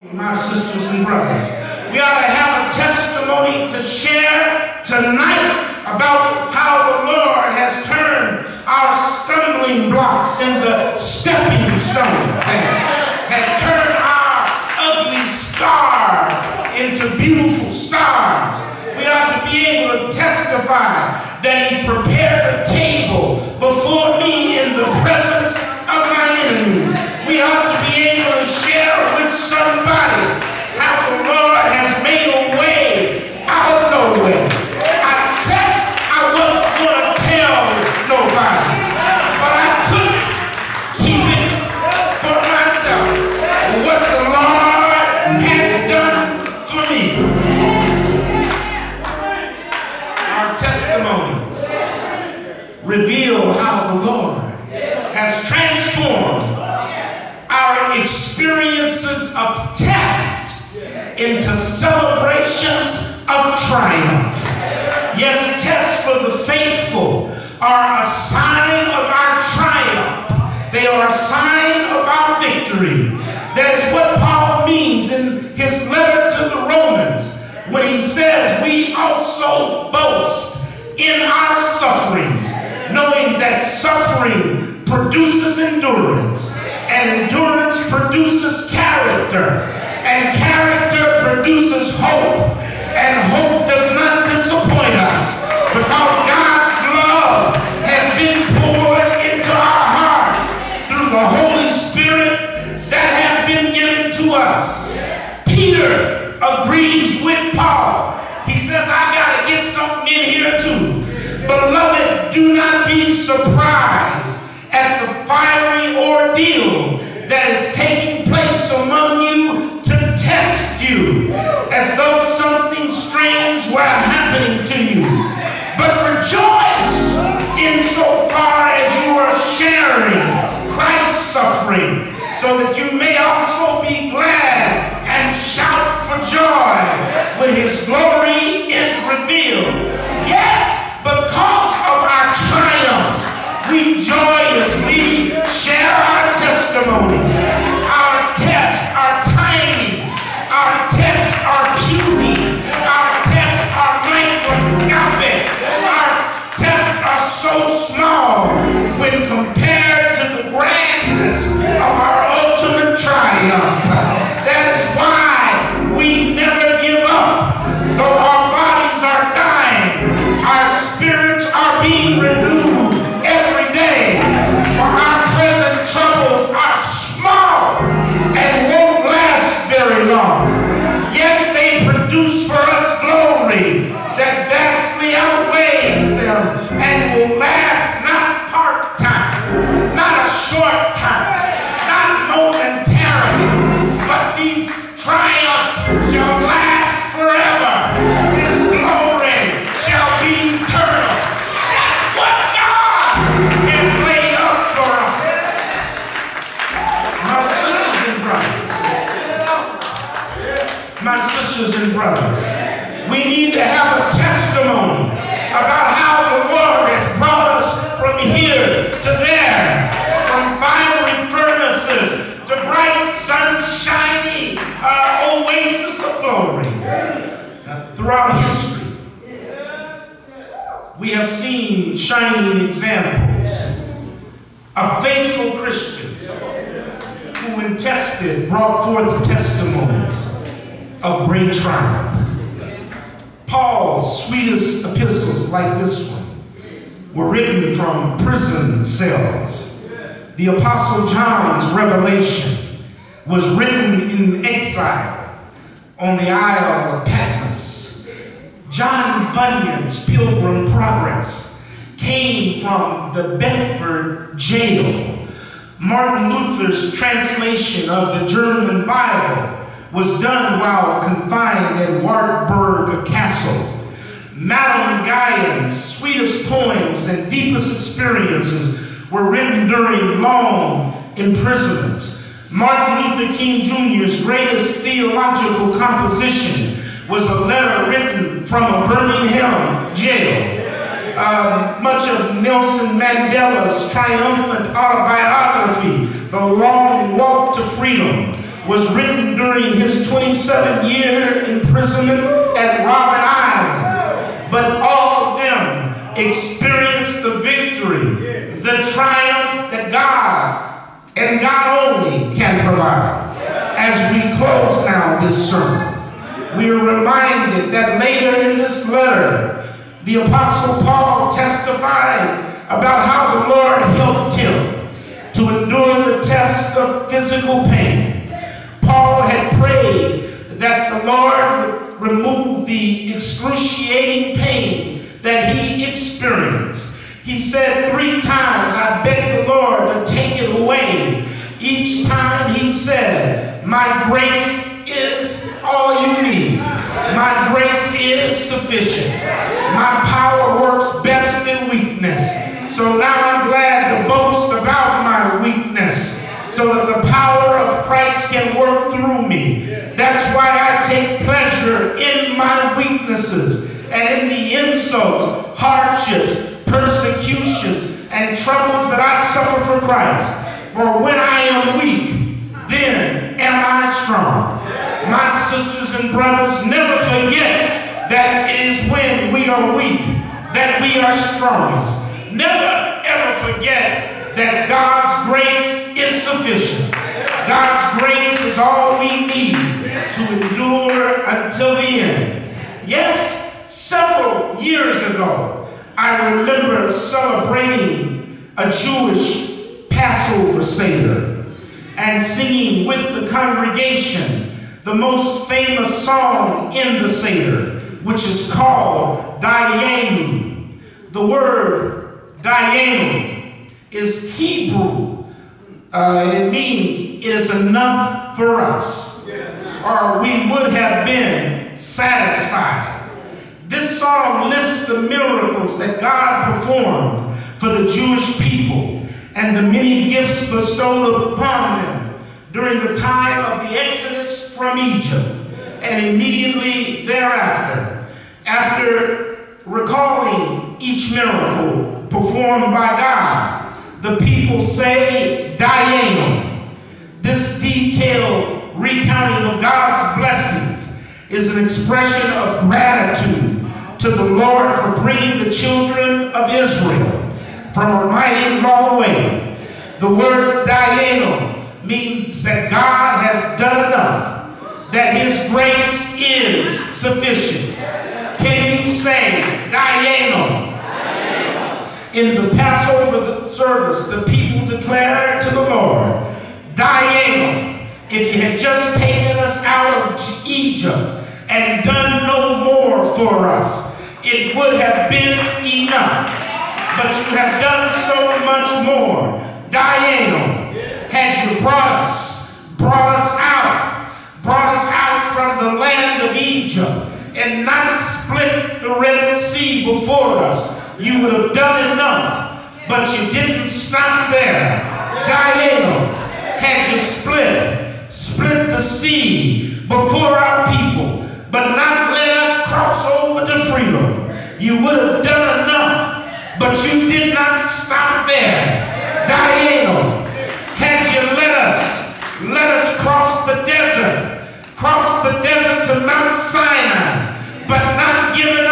My sisters and brothers, we ought to have a testimony to share tonight about how the Lord has turned our stumbling blocks into stepping stones, has turned our ugly scars into beautiful stars. We ought to be able to testify that He prepared a table before me in the presence of my enemies. We ought to be able to share with somebody how the Lord has made a way out of nowhere. I said I wasn't going to tell nobody, but I couldn't keep it for myself. What the Lord has done for me. Our testimonies reveal how the Lord has transformed our experiences of test into celebrations of triumph. Yes, tests for the faithful are a sign of our triumph. They are a sign of our victory. That is what Paul means in his letter to the Romans when he says, we also boast in our sufferings, knowing that suffering produces endurance, and endurance produces character, and character produces hope, and hope does not disappoint us, because God's love has been poured into our hearts through the Holy Spirit that has been given to us. Peter agrees with Paul. He says, I got to get something in here too. Beloved, do not be surprised at the fiery ordeal that is taking place among you to test you, as though something strange were happening to you. But rejoice insofar as you are sharing Christ's suffering, so that you may also be glad and shout for joy when His glory is revealed. Yes, because of our triumphs, we joyously share our testimonies. Our tests are tiny. Our tests are puny. Our tests are microscopic. Our tests are so small when compared to the grandness of our ultimate triumph. That is why we never give up. Though our bodies are dying, our spirits are being renewed every day. For our present troubles are small and won't last very long. Yet they produce for us glory that vastly outweighs them and will last not part-time, not a short time, not momentarily, but these triumphs shall last forever. This glory shall be eternal. That's what God has laid up for us. My sisters and brothers, we need to have a testimony about how the Lord has brought us from here to there, from fiery furnaces to bright, sunshiny oasis of glory. Throughout history, we have seen shining examples of faithful Christians who, when tested, brought forth testimonies of great triumph. Paul's sweetest epistles, like this one, were written from prison cells. The Apostle John's Revelation was written in exile on the Isle of Patmos. John Bunyan's Pilgrim Progress came from the Bedford jail. Martin Luther's translation of the German Bible was done while confined at Wartburg Castle. Madame Guyon's sweetest poems and deepest experiences were written during long imprisonments. Martin Luther King Jr.'s greatest theological composition was a letter written from a Birmingham jail. Much of Nelson Mandela's triumphant autobiography, The Long Walk to Freedom, was written during his 27-year imprisonment at Robben Island. But all of them experienced the victory, the triumph that God and God only can provide. As we close now this sermon, we are reminded that later in this letter, the Apostle Paul testified about how the Lord helped him to endure the test of physical pain. Paul had prayed that the Lord would remove the excruciating pain that he experienced. He said 3 times, I begged the Lord to take it away. Each time he said, my grace is all you need. My grace is sufficient. My power works best in weakness. So now I'm glad to boast about my weakness so that the power of Christ can work through me. That's why I take pleasure in my weaknesses and in the insults, hardships, persecutions, and troubles that I suffer for Christ. For when I am weak, then am I strong. My sisters and brothers, never forget that it is when we are weak that we are strongest. Never ever forget that God's grace is sufficient. God's grace is all we need to endure until the end. Yes, several years ago, I remember celebrating a Jewish Passover Seder and singing with the congregation the most famous song in the Seder, which is called Dayenu. The word Dayenu is Hebrew. It means it is enough for us, or we would have been satisfied. This song lists the miracles that God performed for the Jewish people and the many gifts bestowed upon them during the time of the Exodus from Egypt and immediately thereafter. After recalling each miracle performed by God, the people say, Dayenu. This detailed recounting of God's blessings is an expression of gratitude to the Lord for bringing the children of Israel from a mighty long way. The word Dayenu means that God has done enough, that his grace is sufficient. Can you say Dayenu? In the Passover service, the people declared to the Lord, Dayenu, if you had just taken us out of Egypt and done no more for us, it would have been enough. But you have done so much more. Dayenu, had you brought us out from the land of Egypt and not split the Red Sea before us, you would have done enough, but you didn't stop there. Dayenu, had you split the sea before our people, but not let us cross over to freedom, you would have done enough, but you did not stop there. Dayenu, had you let us cross the desert to Mount Sinai, but not given